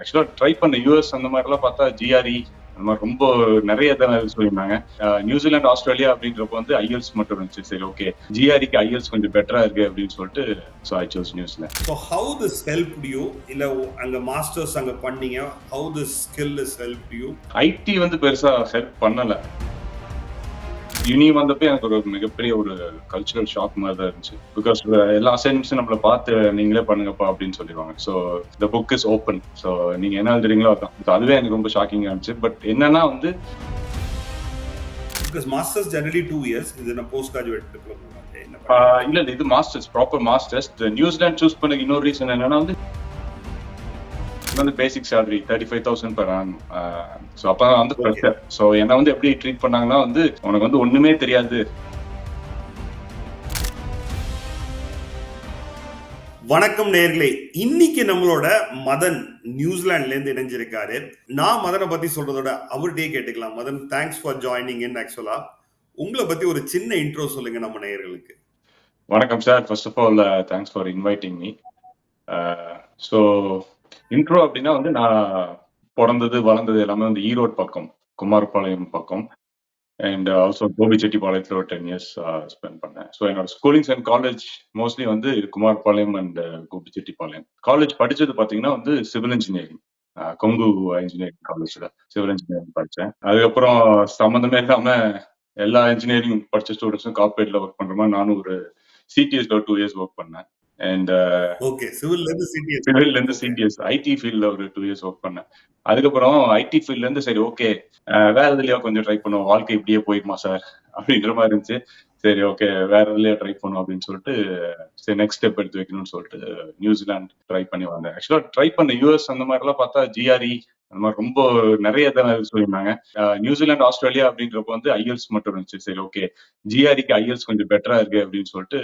ஆக்சுவலா ட்ரை பண்ண யூஎஸ் அந்த மாதிரிலாம் பார்த்தா ஜிஆர்இ அந்த மாதிரி ரொம்ப நிறைய இதெல்லாம் சொல்லியிருந்தாங்க. நியூசிலாந்து ஆஸ்திரேலியா அப்படின்றப்ப வந்து ஐஎல்ஸ் மட்டும் இருந்துச்சு. சரி ஓகே, ஜிஆர்இக்கு ஐஎல்ஸ் கொஞ்சம் பெட்டரா இருக்கு அப்படின்னு சொல்லிட்டு so I choose New Zealand. So how this helped you? இல்ல அங்க மாஸ்டர்ஸ் அங்க பண்ணீங்க. How this skill has helped you? IT வந்து பெருசா ஹெல்ப் பண்ணல. யூனி வந்தப்போ எனக்கு ஒரு மிகப்பெரிய ஒரு கல்ச்சுரல் ஷாக் மாதிரி தான் இருந்துச்சு. பிகாஸ் எல்லா அசைன்மெண்ட்ஸும் நம்மளை பார்த்து நீங்களே பண்ணுங்கப்பா அப்படின்னு சொல்லிடுவாங்க. So the book is open. So நீங்க என்ன எழுதுறீங்களோ அதான். அதுவே எனக்கு ரொம்ப ஷாக்கிங்கா இருந்துச்சு. பட் என்னன்னா வந்து Because masters generally 2 years. இது நான் போஸ்ட் கிராஜுவேட் டிப்ளமோ. இல்ல இது masters, proper masters. New Zealand choose பண்ண இன்னொரு ரீசன் என்னன்னா வந்து பேசிக் சேலரி 35,000 per annum. ஸோ அப்போ வந்து ப்ரெஷர். ஸோ என்ன வந்து எப்படி ட்ரீட் பண்ணாங்கன்னா வந்து உனக்கு வந்து ஒண்ணுமே தெரியாது. வணக்கம் நேயர்களே, இன்னைக்கு நம்மளோட மதன் நியூசிலாந்துல இருந்து இணைஞ்சிருக்காரு. நான் மதனை பத்தி சொல்றதோட அவர்கிட்டயே கேட்டுக்கலாம். Madan, thanks for joining in. Actually உங்களை பத்தி ஒரு சின்ன இன்ட்ரோ சொல்லுங்க நம்ம நேயர்களுக்கு. வணக்கம் sir. First of all thanks for inviting me. So intro அப்படின்னா வந்து நான் பிறந்தது வளர்ந்தது எல்லாமே வந்து ஈரோடு பக்கம், குமாரபாளையம் பக்கம். அண்ட் ஆல்சோ கோபிச்செட்டிப்பாளையத்தில் ஒரு 10 years ஸ்பெண்ட் பண்ணேன். ஸோ என்னோட ஸ்கூலிங்ஸ் அண்ட் காலேஜ் மோஸ்ட்லி வந்து குமாரபாளையம் அண்ட் கோபிச்செட்டிப்பாளையம். காலேஜ் படிச்சது பார்த்தீங்கன்னா வந்து சிவில் இன்ஜினியரிங், கொங்கு இன்ஜினியரிங் காலேஜில் சிவில் இன்ஜினியரிங் படித்தேன். அதுக்கப்புறம் சம்மந்தமே இல்லாமல் எல்லா இன்ஜினியரிங் படித்த ஸ்டூடெண்ட்ஸும் கார்பரேட்ல ஒர்க் பண்ணுற மாதிரி நானும் ஒரு சிடிஎஸ்ல 2 years ஒர்க் பண்ணேன். அண்ட் சிவில்ல இருந்து சிடிஎஸ் ஐடி ஃபீல்ட்ல ஒரு 2 years ஒர்க் பண்ணேன். அதுக்கப்புறம் ஐடி ஃபீல்ட்ல இருந்து சரி ஓகே வேற எதுலயா கொஞ்சம் ட்ரை பண்ணுவோம், வாழ்க்கை இப்படியே போயிருமா சார் அப்படின்ற மாதிரி இருந்துச்சு. சரி ஓகே வேற எதுலயா ட்ரை பண்ணுவோம் அப்படின்னு சொல்லிட்டு சரி நெக்ஸ்ட் ஸ்டெப் எடுத்து வைக்கணும்னு சொல்லிட்டு நியூசிலாந்து ட்ரை பண்ணி வந்தேன். ஆக்சுவலா ட்ரை பண்ண யூஎஸ் அந்த மாதிரி எல்லாம் பார்த்தா ஜிஆர்இ அந்த மாதிரி ரொம்ப நிறைய இதெல்லாம் சொல்லியிருந்தாங்க. நியூசிலாந்து ஆஸ்திரேலியா அப்படின்றப்ப வந்து ஐஎல்ஸ் மட்டும் இருந்துச்சு. சரி ஓகே, ஜிஆர்இக்கு ஐஎல்ஸ் கொஞ்சம் பெட்டரா இருக்கு அப்படின்னு சொல்லிட்டு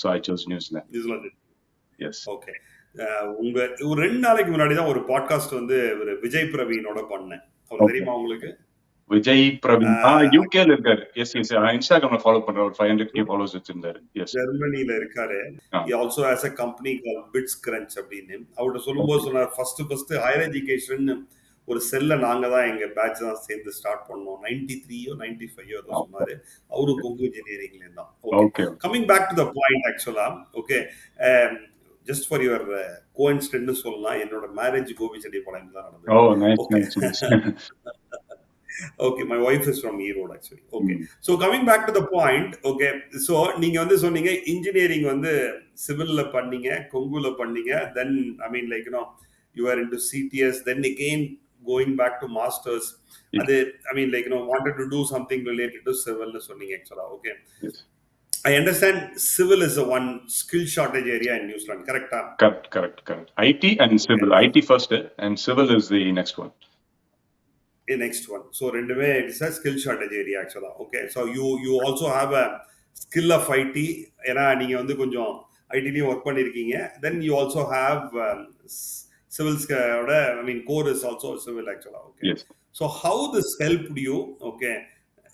So I chose New Zealand. Yes. Okay. உங்க ஒரு 2 நாளைக்கு முன்னாடி தான் ஒரு பாட்காஸ்ட் வந்து விஜய் பிரவீனோட பண்ணேன். அவர் தெரியுமா உங்களுக்கு? விஜய் பிரவீன் யூகேல இருக்காரு. எஸ் எஸ் இன்ஸ்டாகிராம்ல ஃபாலோ பண்ற ஒரு 500k ஃபாலோவர்ஸ் வச்சிருந்தாரு. எஸ், ஜெர்மனில இருக்காரு. He also has a company called BitsCrunch அப்படின்னு. அவர்ட்ட சொல்லும்போது சொன்னார் ஃபர்ஸ்ட் ஹையர் எஜுகேஷன் ஒரு செல்ல நாங்க தான் எங்க பேட்ச் தான் சேர்ந்து ஸ்டார்ட் பண்ணோம். 93 95 தான் சொன்னாரு. அவரு கொங்கு இன்ஜினியரிங்ல தான். Okay, coming back to the point. Actually okay, just for your கோஇன்சிடென்ட்னு சொல்லலாம், என்னோட மேரேஜ் கோபிச்செட்டிப்பாளையம் தான் நடந்தது. Oh nice. Okay, my wife is from Erode actually. Okay. So coming back to the point, okay. So நீங்க வந்து சொன்னீங்க இன்ஜினியரிங் வந்து சிவில்ல பண்ணீங்க, கொங்குல பண்ணீங்க. Then I mean like you are into CTS, then again going back to masters. அது I mean like wanted to do something related to civil னு சொன்னீங்க actually. Okay. Yes. I understand civil is a one skill shortage area in New Zealand, correct? Correct. IT and civil. IT first and civil is the next one. The next one. So ரெண்டுமே it's a skill shortage area actually. Okay. So you also have a skill of IT. ஏன்னா நீங்க வந்து கொஞ்சம் ஐடிலயும் work பண்ணிருக்கீங்க. Then you also have civils I mean core is also civil actually. Okay. Yes. So how this helped you? Okay.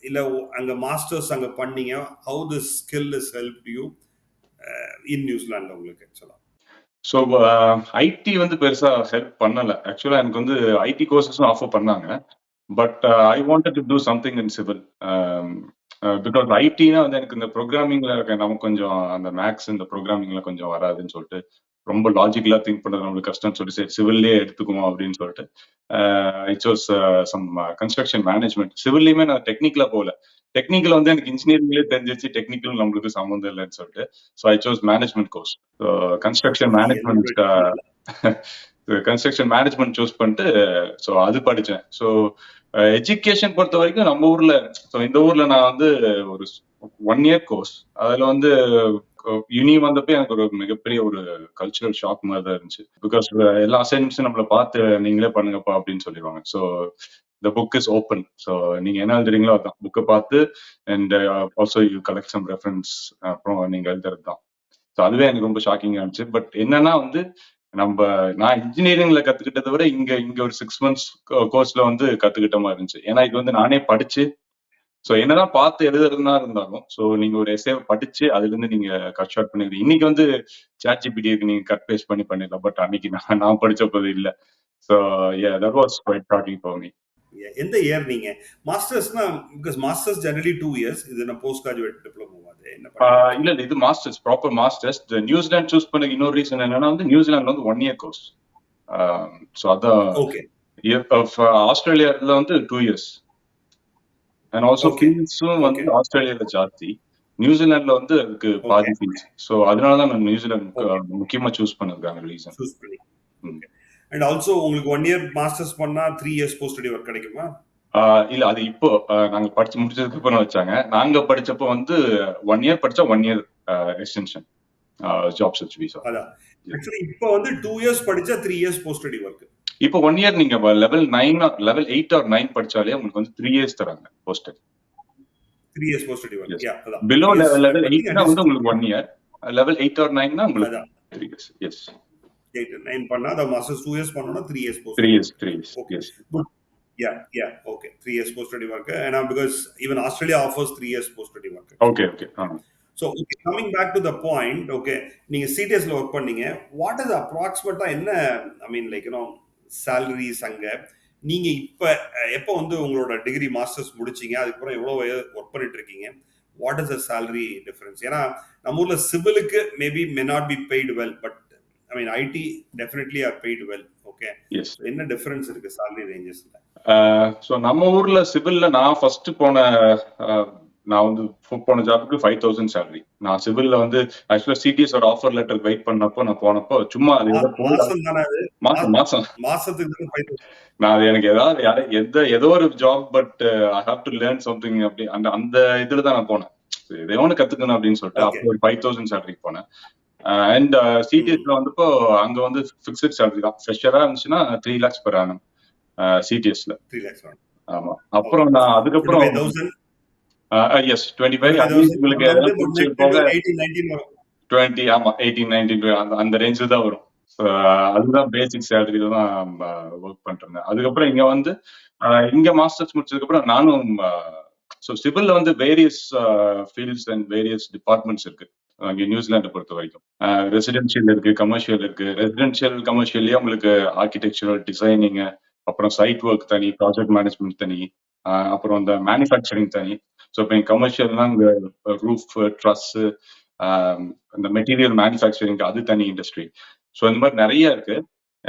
இல்ல அங்க masters அங்க பண்ணீங்க. How this skill has helped you in New Zealand உங்களுக்கு actually? So IT வந்து பெருசா help பண்ணல. ஆக்சுவலா எனக்கு வந்து ஐடி கோர்சஸும் ஆஃபர் பண்ணாங்க. But I wanted to do something in civil. Because ஐடினா வந்து எனக்கு இந்த ப்ரோக்ராமிங்ல நமக்கு கொஞ்சம் அந்த மேக்ஸ் இந்த ப்ரோக்ராமிங்ல கொஞ்சம் வராதுன்னு சொல்லிட்டு ரொம்ப லாஜிக்கலா திங்க் பண்றது நம்மளுக்கு கஷ்டம்னு சொல்லி சரி சிவில்லே எடுத்துக்குவோம் அப்படின்னு சொல்லிட்டு I chose some construction management. சிவில்லையுமே நான் டெக்னிக்கலா போகல. டெக்னிக்கல் வந்து எனக்கு இன்ஜினியரிங்லேயே தெரிஞ்சிச்சு, டெக்னிக்கல் நம்மளுக்கு சம்மந்தம் இல்லைன்னு சொல்லிட்டு so I chose management course. So construction management choose பண்ணிட்டு ஸோ அது படித்தேன். ஸோ எஜுகேஷன் பொறுத்த வரைக்கும் நம்ம ஊர்ல ஸோ இந்த ஊர்ல நான் வந்து ஒரு 1 year கோர்ஸ். அதுல வந்து யூனி வந்தப்போ எனக்கு ஒரு மிகப்பெரிய ஒரு கல்ச்சுரல் ஷாக் மாதிரி தான் இருந்துச்சு. பிகாஸ் எல்லா அசைன்மெண்ட்ஸும் நம்மளை பார்த்து நீங்களே பண்ணுங்கப்பா அப்படின்னு சொல்லிடுவாங்க. So the book is open. So நீங்க என்ன எழுதுறீங்களோ அதான் புக்கை பார்த்து and also you collect some reference, அப்புறம் நீங்க எழுதுறது தான். ஸோ அதுவே எனக்கு ரொம்ப ஷாக்கிங்கா இருந்துச்சு. பட் என்னன்னா வந்து நான் இன்ஜினியரிங்ல கத்துக்கிட்டதை விட இங்க ஒரு 6 months கோர்ஸ்ல வந்து கத்துக்கிட்ட மாதிரி இருந்துச்சு. ஏன்னா இது வந்து நானே படிச்சு ஸோ என்னதான் பார்த்து எழுதுறதுனா இருந்தாலும் ஸோ நீங்க ஒரு எஸ்ஏ படிச்சு அதுல இருந்து நீங்க கட் ஷார்ட் பண்ணிடுறீங்க. இன்னைக்கு வந்து சாட் ஜிபிடி இருக்கு, நீங்க கட் பேஸ்ட் பண்ணி பண்ணிடலாம். பட் அன்னைக்கு நான் படிச்சப்பது இல்லை. So yeah, that was quite shocking for me. எந்த இயர் நீங்க மாஸ்டர்ஸ்னா? Because masters generally 2 years. இது என்ன போஸ்ட் கிராஜுவேட் டிப்ளமோ அது என்ன பண்ணீங்க? இல்ல இது masters, proper masters. New Zealand choose பண்ண இன்னொரு ரீசன் என்னன்னா வந்து நியூசிலாந்துல வந்து 1 year கோர்ஸ். ஸோ அதான். ஓகே. ஆஸ்திரேலியால வந்து 2 years. அண்ட் ஆல்சோ ஃபீல்ட்ஸும் வந்து ஆஸ்திரேலியால ஜாஸ்தி, நியூசிலாந்துல வந்து அதுக்கு பாதி ஃபீல்ட்ஸ். ஸோ அதனால தான் நான் நியூசிலாந்து முக்கியமா சூஸ் பண்ணதுக்கான ரீசன். சூஸ் பண்ணி. அண்ட் ஆல்சோ உங்களுக்கு 1 year மாஸ்டர்ஸ் பண்ணா 3 years போஸ்ட் ஸ்டடி ஒர்க் கிடைக்குமா? இல்ல அது இப்போ நாங்க படிச்சு முடிச்சதுக்கு அப்புறம் வச்சாங்க. நாங்க படிச்சப்போ வந்து 1 year படிச்சா 1 year extension job search visa. அதான் ஆக்சுவலி இப்போ வந்து 2 years படிச்சா 3 years போஸ்ட் ஸ்டடி ஒர்க். இப்போ 1 year நீங்க லெவல் 9 லெவல் 8 or 9 படிச்சாலே உங்களுக்கு வந்து 3 years தராங்க post study. 3 years post study work. Yeah அதான். பிலோ லெவல் 8 னா வந்து உங்களுக்கு 1 year, லெவல் 8 or 9 னா உங்களுக்கு 3 years. எஸ். 8 9 பண்ணா the masters 2 years பண்ணனும்னா 3 years post. 3 years. Okay. Yes. Good. Yeah. Okay. 3 years post study work. And because even Australia offers 3 years post study work. Okay. So coming back to the point, okay, நீங்க CTS ல work பண்ணீங்க. What is approximately என்ன, I mean like salaries அங்க நீங்க எப்போ வந்து உங்களோட degree masters முடிச்சீங்க, அதுக்கப்புறம் எவ்வளவு ஒர்க் பண்ணிட்டு இருக்கீங்க? What is the salary difference? ஏன்னா நம்ம ஊர்ல சிவிலுக்கு maybe may not be paid well, but I mean IT definitely are paid well. Okay. Yes. என்ன டிஃபரன்ஸ் இருக்கு salary rangesல? ஸோ நம்ம ஊர்ல சிவில்ல நான் ஃபர்ஸ்ட் நான் வந்து போன ஜாபுக்கு 5,000 சேலரி. நான் சிவில்ல வந்து ஆக்சுவலா சிடிஎஸ் ஒரு ஆஃபர் லெட்டர் வெயிட் பண்ணப்போ நான் போனப்போ சும்மா மாசத்துக்கு நான் எனக்கு ஏதோ ஒரு job, but I have to learn something அப்படி அந்த இதுல தான் நான் போனேன். இதை ஒன்று கத்துக்கணும் அப்படின்னு சொல்லிட்டு அப்போ ஒரு 5,000 சேலரிக்கு போனேன். அண்ட் சிடிஎஸ்ல வந்துப்போ அங்க வந்து ஃபிக்ஸட் சேலரி தான். ஃப்ரெஷரா இருந்துச்சுன்னா 3 lakhs per annum சிடிஎஸ்ல. 3 lakhs. ஆமா. அப்புறம் நான் அதுக்கப்புறம் எஸ் 25 உங்களுக்கு போக 20 ஆமா 18-19 அந்த ரேஞ்சில் தான் வரும். அதுதான் பேசிக் சேலரியில தான் ஒர்க் பண்ணிருந்தேன். அதுக்கப்புறம் இங்க வந்து இங்க மாஸ்டர்ஸ் முடிச்சதுக்கு அப்புறம் நானும் ஸோ சிவில்ல வந்து various fields and various departments இருக்கு அங்கே நியூசிலாண்டை பொறுத்த வரைக்கும். ரெசிடென்ஷியல் இருக்கு, கமர்ஷியல் இருக்கு. ரெசிடென்ஷியல் கமர்ஷியல்லேயே உங்களுக்கு ஆர்கிடெக்சரல் டிசைனிங், அப்புறம் சைட் ஒர்க் தனி, ப்ராஜெக்ட் மேனேஜ்மெண்ட் தனி, அப்புறம் இந்த மேனுஃபேக்சரிங் தனி. ஸோ இப்போ கமர்ஷியல்னா இந்த ரூஃப், ட்ரஸ், இந்த மெட்டீரியல் மேனுஃபேக்சரிங் அது தனி இண்டஸ்ட்ரி. ஸோ இந்த மாதிரி நிறைய இருக்கு.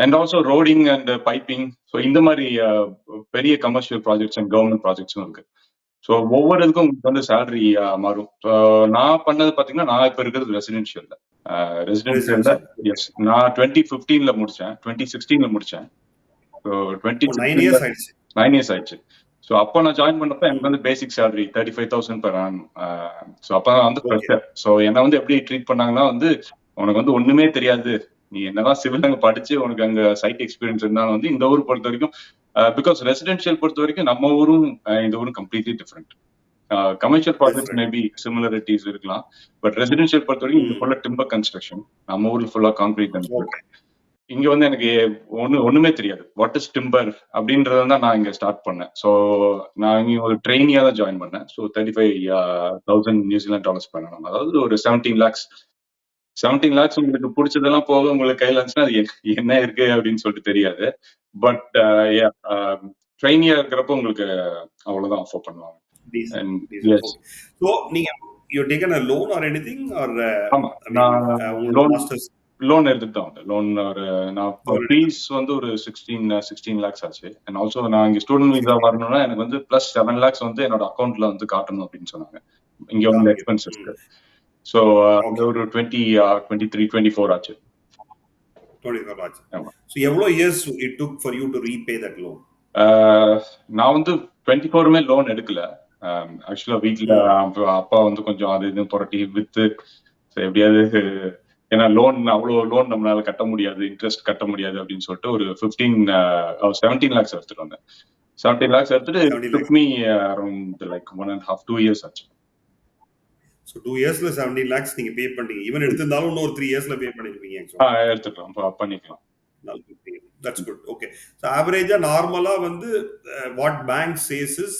And also roading and piping. So இந்த மாதிரி பெரிய கமர்ஷியல் ப்ராஜெக்ட்ஸ் அண்ட் கவர்மெண்ட் ப்ராஜெக்ட்ஸும் இருக்கு. ஸோ ஒவ்வொரு இதுக்கும் உங்களுக்கு வந்து சேலரி மாறும். நான் பண்ணது பார்த்தீங்கன்னா நான் இப்போ இருக்கிறது ரெசிடென்ஷியல்ல. எஸ் நான் 2015 முடிச்சேன், 2016 முடிச்சேன். ஸோ 9 years ஆயிடுச்சு. ஸோ அப்போ நான் ஜாயின் பண்ணப்ப எனக்கு வந்து பேசிக் சேலரி 35,000 per annum. ஸோ அப்போ வந்து ப்ரெஷர். ஸோ என்னை வந்து எப்படி ட்ரீட் பண்ணாங்கன்னா வந்து உனக்கு வந்து ஒண்ணுமே தெரியாது, நீ என்னதான் சிவில் அங்கே படிச்சு உனக்கு அங்கே சைட் எக்ஸ்பீரியன்ஸ் இருந்தாலும் வந்து இந்த ஊர் பொறுத்த வரைக்கும், பிகாஸ் ரெசிடென்ஷியல் பொறுத்த வரைக்கும் நம்ம ஊரும் இந்த ஊரும் completely different. Commercial projects maybe similarities இருக்கலாம், பட் ரெசிடென்ஷியல் பொறுத்த வரைக்கும் இங்க ஃபுல்லா டிம்பர் கன்ஸ்ட்ரக்ஷன், நம்ம ஊர்ல ஃபுல்லா கான்கிரீட். இங்க வந்து எனக்கு ஒண்ணுமே தெரியாது, வாட் இஸ் டிம்பர் அப்படின்றத தான் நான் இங்க ஸ்டார்ட் பண்ணேன். ஸோ நான் இங்க ஒரு ட்ரெயினியா தான் ஜாயின் பண்ணேன். ஸோ 35,000 நியூசிலாந்து டாலர்ஸ் பண்ணணும், அதாவது ஒரு 17 lakhs. உங்களுக்கு பிடிச்சதெல்லாம் போக உங்களுக்கு கையில இருந்துச்சுன்னா அது என்ன இருக்கு அப்படின்னு சொல்லிட்டு தெரியாது. பட் ட்ரெயினியா இருக்கிறப்ப உங்களுக்கு அவ்வளவுதான் ஆஃபர் பண்ணுவாங்க. லோன் எடுத்துட்டு தான் வந்தேன். லோன் ஒரு நான் ஃபீஸ் வந்து ஒரு 16 lakhs ஆச்சு. அண்ட் ஆல்சோ நான் இங்க ஸ்டூடெண்ட் வீசா வரணும்னா எனக்கு வந்து பிளஸ் 7 lakhs வந்து என்னோட அக்கௌண்ட்ல வந்து காட்டணும் அப்படின்னு சொன்னாங்க. இங்க வந்து எக்ஸ்பென்சஸ்க்கு. ஸோ அந்த ஒரு 23-24 ஆச்சு. 24 ஆச்சு. So எவ்வளவு years it took for you to repay that loan? நான் வந்து 24மே லோன் எடுக்கல. ஆக்சுவலா வீட்ல அப்பா வந்து கொஞ்சம் அது இது புரட்டி வித்து எப்படியாவது, ஏன்னா அவ்வளவு லோன் நம்மளால கட்ட முடியாது, இன்ட்ரெஸ்ட் கட்ட முடியாது அப்படின்னு சொல்லிட்டு ஒரு 17 lakhs எடுத்துட்டு வந்தேன். 17 lakhs எடுத்துட்டு took me around like 1.5-2 years ஆச்சு. So 2 yearsல 17 lakhs நீங்க பே பண்ணீங்க. ஈவன் எடுத்திருந்தாலும் இன்னொரு 3 yearsல பே பண்ணிருப்பீங்க. எடுத்துட்டோம், பண்ணிக்கலாம். That's good. Okay. So average நார்மலா வந்து what bank says is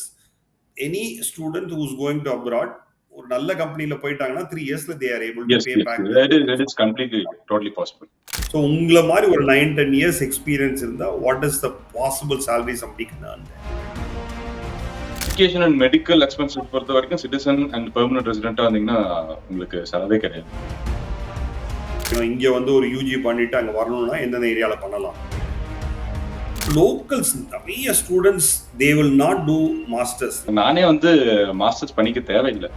any student who's going to abroad ஒரு நல்ல கம்பெனில போயிட்டாங்கன்னா 3 இயர்ஸ்ல they are able to Yes, pay yes. back. That is completely, totally possible. So உங்களை மாதிரி ஒரு 9-10 இயர்ஸ் எக்ஸ்பீரியன்ஸ் இருந்தா what is the possible salary somebody can earn? Education and medical expenses பொறுத்த வரைக்கும் சிட்டிசன் அண்ட் பெர்மனன்ட் ரெசிடென்ட்டா வந்தீங்கன்னா உங்களுக்கு செலவே கிடையாது. இங்க வந்து ஒரு யூஜி பண்ணிட்டு அங்க வரணும்னா எந்தெந்த ஏரியால பண்ணலாம்? லோக்கல்ஸ் நிறைய students they will not do masters. நானே வந்து மாஸ்டர்ஸ் பண்ணிக்க தேவையில்லை.